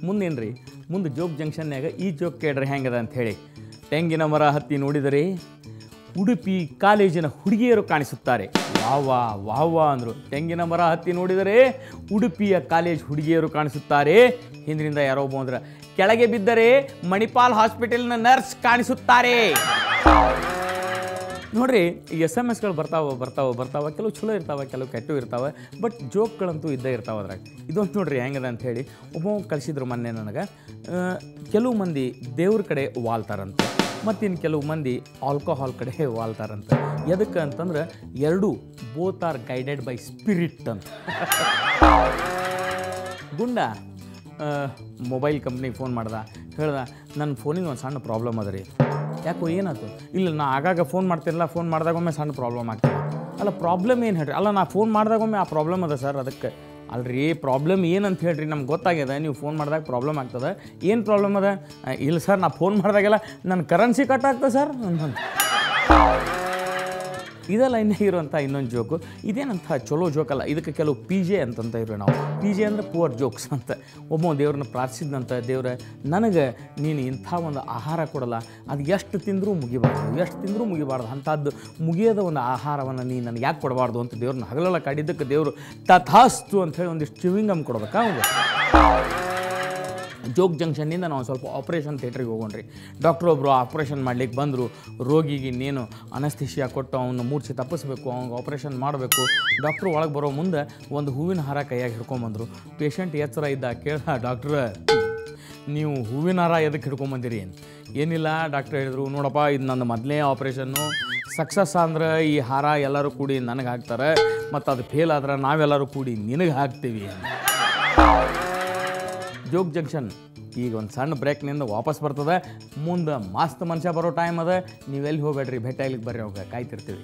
ಮುಂದೇನು ರೀ ಮುಂದೆ ಜೋಗ್ ಜಂಕ್ಷನ್ಯಾಗ ಈ ಜೋಕ್ ಕೇಳ್ರಿ ಹೆಂಗದ ಅಂಥೇಳಿ. ತೆಂಗಿನ ಮರ ಹತ್ತಿ ನೋಡಿದರೆ ಉಡುಪಿ ಕಾಲೇಜಿನ ಹುಡುಗಿಯರು ಕಾಣಿಸುತ್ತಾರೆ. ವಾವಾ ವಾವಾ ಅಂದರು. ತೆಂಗಿನ ಮರ ಹತ್ತಿ ನೋಡಿದರೆ ಉಡುಪಿಯ ಕಾಲೇಜ್ ಹುಡುಗಿಯರು ಕಾಣಿಸುತ್ತಾರೆ. ಹಿಂದಿನಿಂದ ಯಾರೋ ಒಬ್ಬ ಅಂದ್ರೆ ಕೆಳಗೆ ಬಿದ್ದರೆ ಮಣಿಪಾಲ್ ಹಾಸ್ಪಿಟಲ್ನ ನರ್ಸ್ ಕಾಣಿಸುತ್ತಾರೆ. ನೋಡ್ರಿ SMS ಬರ್ತಾವೆ ಕೆಲವು ಚಲೋ ಇರ್ತಾವೆ, ಕೆಲವು ಕೆಟ್ಟು ಇರ್ತಾವೆ, ಬಟ್ ಜೋಕ್ಗಳಂತೂ ಇದ್ದೇ ಇರ್ತಾವೆ ಅದ್ರಾಗ. ಇದೊಂದು ನೋಡ್ರಿ ಹೆಂಗದ ಅಂಥೇಳಿ ಒಬ್ಬ ಕಳಿಸಿದ್ರು ಮೊನ್ನೆ ನನಗೆ. ಕೆಲವು ಮಂದಿ ದೇವ್ರ ಕಡೆ ವಾಲ್ತಾರಂತೆ, ಮತ್ತಿನ್ನು ಕೆಲವು ಮಂದಿ ಆಲ್ಕೋಹಾಲ್ ಕಡೆ ವಾಲ್ತಾರಂತೆ. ಎದಕ್ಕೆ ಅಂತಂದ್ರೆ ಎರಡೂ both are guided by spirit ಅಂತ. ಗುಂಡ ಮೊಬೈಲ್ ಕಂಪ್ನಿಗೆ ಫೋನ್ ಮಾಡ್ದೆ, ಹೇಳ್ದೆ ನನ್ನ ಫೋನಿಗೆ ಒಂದು ಸಣ್ಣ ಪ್ರಾಬ್ಲಮ್ ಅದ ರೀ. ಯಾಕೋ ಏನಾಯ್ತು? ಇಲ್ಲ ನಾ ಆಗಾಗ ಫೋನ್ ಮಾಡ್ತಿರಲ್ಲ, ಫೋನ್ ಮಾಡಿದಾಗೊಮ್ಮೆ ಸಣ್ಣ ಪ್ರಾಬ್ಲಮ್ ಆಗ್ತದೆ. ಅಲ್ಲ ಪ್ರಾಬ್ಲಮ್ ಏನು ಹೇಳ್ರಿ? ಅಲ್ಲ ನಾ ಫೋನ್ ಮಾಡಿದಾಗೊಮ್ಮೆ ಆ ಪ್ರಾಬ್ಲಮ್ ಅದ ಸರ್. ಅದಕ್ಕೆ ಅಲ್ರಿ ಪ್ರಾಬ್ಲಮ್ ಏನಂತ ಹೇಳ್ರಿ, ನಮ್ಗೆ ಗೊತ್ತಾಗ್ಯದ ನೀವು ಫೋನ್ ಮಾಡಿದಾಗ ಪ್ರಾಬ್ಲಮ್ ಆಗ್ತದೆ. ಏನು ಪ್ರಾಬ್ಲಮ್ ಅದ? ಇಲ್ಲ ಸರ್ ನಾ ಫೋನ್ ಮಾಡಿದಾಗೆಲ್ಲ ನನ್ನ ಕರೆನ್ಸಿ ಕಟ್ ಆಗ್ತದೆ ಸರ್ ಅಂತ. ಇದೆಲ್ಲ ಇರುವಂಥ ಇನ್ನೊಂದು ಜೋಕು. ಇದೇನಂತ ಚಲೋ ಜೋಕಲ್ಲ, ಇದಕ್ಕೆ ಕೆಲವು PJ ಅಂತಂತ ಇರೋ ನಾವು. PJ ಅಂದರೆ ಪುವರ್ ಜೋಕ್ಸ್ ಅಂತ. ಒಬ್ಬ ದೇವ್ರನ್ನ ಪ್ರಾರ್ಥಿಸಿದಂಥ, ದೇವ್ರ ನನಗೆ ನೀನು ಇಂಥ ಒಂದು ಆಹಾರ ಕೊಡಲ್ಲ, ಅದು ಎಷ್ಟು ತಿಂದರೂ ಮುಗಿಬಾರ್ದು ಅಂಥದ್ದು ಮುಗಿಯೋದ ಒಂದು ಆಹಾರವನ್ನು ನೀನು ನನಗೆ ಯಾಕೆ ಕೊಡಬಾರ್ದು ಅಂತ ದೇವ್ರನ್ನ ಹಗಲೆಲ್ಲ ಕಾಡಿದ್ದಕ್ಕೆ ದೇವರು ತಥಾಸ್ತು ಅಂಥೇಳಿ ಒಂದಿಷ್ಟು ಚಿವಿಂಗಮ್ ಕೊಡ್ಬೇಕಾ ಅವ್ಗೆ. ಜೋಗ್ ಜಂಕ್ಷನ್ನಿಂದ ನಾವು ಸ್ವಲ್ಪ ಆಪ್ರೇಷನ್ ಥಿಯೇಟ್ರಿಗೆ ಹೋಗೋಣ್ರಿ. ಡಾಕ್ಟ್ರ್ ಒಬ್ಬರು ಆಪ್ರೇಷನ್ ಮಾಡ್ಲಿಕ್ಕೆ ಬಂದರು. ರೋಗಿಗೆ ಇನ್ನೇನು ಅನಸ್ಥಿಷಿಯಾ ಕೊಟ್ಟು ಅವನ್ನ ಮೂರ್ಛೆ ತಪ್ಪಿಸ್ಬೇಕು, ಅವ್ನಿಗೆ ಆಪ್ರೇಷನ್ ಮಾಡಬೇಕು. ಡಾಕ್ಟ್ರು ಒಳಗೆ ಬರೋ ಮುಂದೆ ಒಂದು ಹೂವಿನ ಹಾರ ಕೈಯಾಗಿ ಹಿಡ್ಕೊಂಬಂದರು. ಪೇಷಂಟ್ ಎಚ್ಚರ ಇದ್ದ ಕೇಳ, ಡಾಕ್ಟ್ರ ನೀವು ಹೂವಿನ ಹಾರ ಎದಕ್ಕೆ ಹಿಡ್ಕೊಂಬಂದಿರಿ? ಏನಿಲ್ಲ ಡಾಕ್ಟ್ರ್ ಹೇಳಿದ್ರು, ನೋಡಪ್ಪ ಇದು ನನ್ನ ಮೊದಲನೇ ಆಪ್ರೇಷನ್ನು, ಸಕ್ಸಸ್ ಅಂದ್ರೆ ಈ ಹಾರ ಎಲ್ಲರೂ ಕೂಡಿ ನನಗೆ ಹಾಕ್ತಾರೆ, ಮತ್ತು ಅದು ಫೇಲ್ ಆದ್ರೆ ನಾವೆಲ್ಲರೂ ಕೂಡಿ ನಿನಗೆ ಹಾಕ್ತೀವಿ. ಜೋಗ್ ಜಂಕ್ಷನ್ ಈಗ ಒಂದು ಸಣ್ಣ ಬ್ರೇಕ್ನಿಂದ ವಾಪಸ್ ಬರ್ತದೆ. ಮುಂದೆ ಮಸ್ತ್ ಮನುಷ್ಯ ಬರೋ ಟೈಮ್ ಅದ. ನೀವೆಲ್ಲಿ ಹೋಗ್ಬೇಡ್ರಿ, ಭೇಟಿಯಾಗ್ಲಿಕ್ಕೆ ಬರ್ರಿ, ಅವಾಗ ಕಾಯ್ತಿರ್ತೀವಿ.